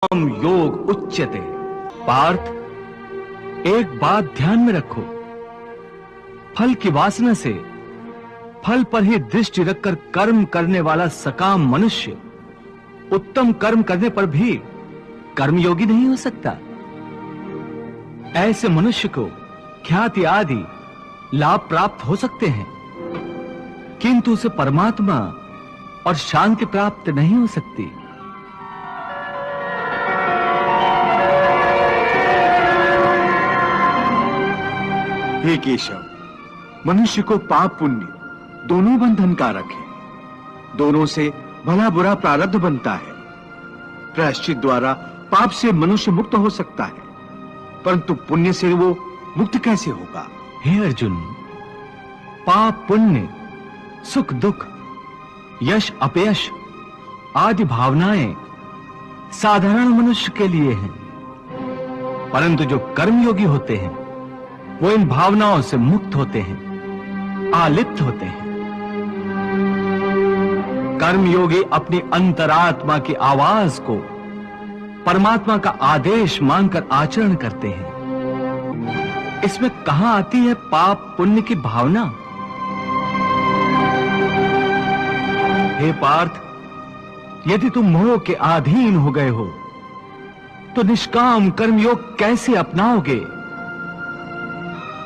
योग उच्यते। पार्थ, एक बात ध्यान में रखो, फल की वासना से फल पर ही दृष्टि रखकर कर्म करने वाला सकाम मनुष्य उत्तम कर्म करने पर भी कर्मयोगी नहीं हो सकता। ऐसे मनुष्य को ख्याति आदि लाभ प्राप्त हो सकते हैं, किंतु उसे परमात्मा और शांति प्राप्त नहीं हो सकती। हे केशव, मनुष्य को पाप पुण्य दोनों बंधन कारक है। दोनों से भला बुरा प्रारब्ध बनता है। प्रायश्चित द्वारा पाप से मनुष्य मुक्त हो सकता है, परंतु पुण्य से वो मुक्त कैसे होगा? हे अर्जुन, पाप पुण्य, सुख दुख, यश अपयश आदि भावनाएं साधारण मनुष्य के लिए हैं, परंतु जो कर्मयोगी होते हैं वो इन भावनाओं से मुक्त होते हैं, आलिप्त होते हैं। कर्मयोगी अपनी अंतरात्मा की आवाज को परमात्मा का आदेश मानकर आचरण करते हैं। इसमें कहां आती है पाप पुण्य की भावना? हे पार्थ, यदि तुम मोह के अधीन हो गए हो तो निष्काम कर्मयोग कैसे अपनाओगे?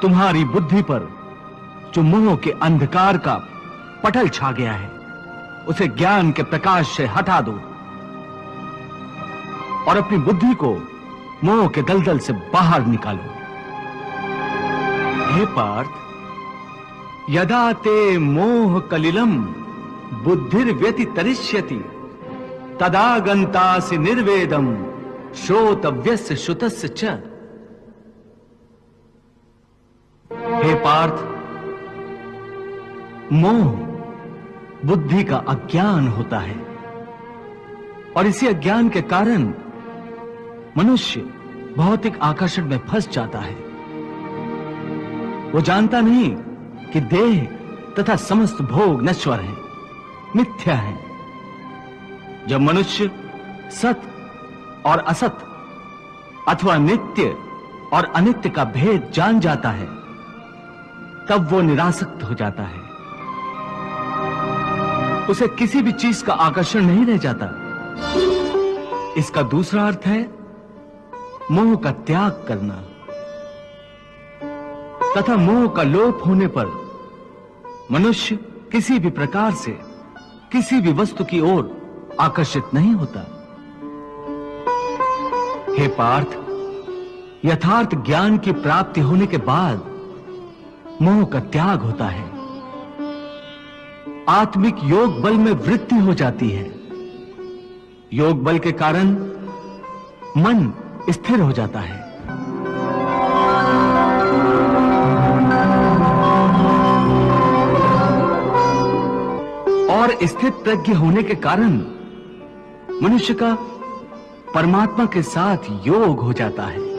तुम्हारी बुद्धि पर जो मोह के अंधकार का पटल छा गया है, उसे ज्ञान के प्रकाश से हटा दो और अपनी बुद्धि को मोह के दलदल से बाहर निकालो। हे पार्थ, यदा ते मोह कलिलम बुद्धिर्व्यतितरिष्यति तदा गन्तासि निर्वेदम श्रोतव्यस्य श्रुतस्य च। हे पार्थ, मोह बुद्धि का अज्ञान होता है और इसी अज्ञान के कारण मनुष्य भौतिक आकर्षण में फंस जाता है। वो जानता नहीं कि देह तथा समस्त भोग नश्वर हैं, मिथ्या हैं। जब मनुष्य सत और असत अथवा नित्य और अनित्य का भेद जान जाता है, तब वो निरासक्त हो जाता है। उसे किसी भी चीज का आकर्षण नहीं रह जाता। इसका दूसरा अर्थ है मोह का त्याग करना तथा मोह का लोप होने पर मनुष्य किसी भी प्रकार से किसी भी वस्तु की ओर आकर्षित नहीं होता। हे पार्थ, यथार्थ ज्ञान की प्राप्ति होने के बाद मोह का त्याग होता है। आत्मिक योग बल में वृद्धि हो जाती है। योग बल के कारण मन स्थिर हो जाता है। और स्थित प्रज्ञ होने के कारण मनुष्य का परमात्मा के साथ योग हो जाता है।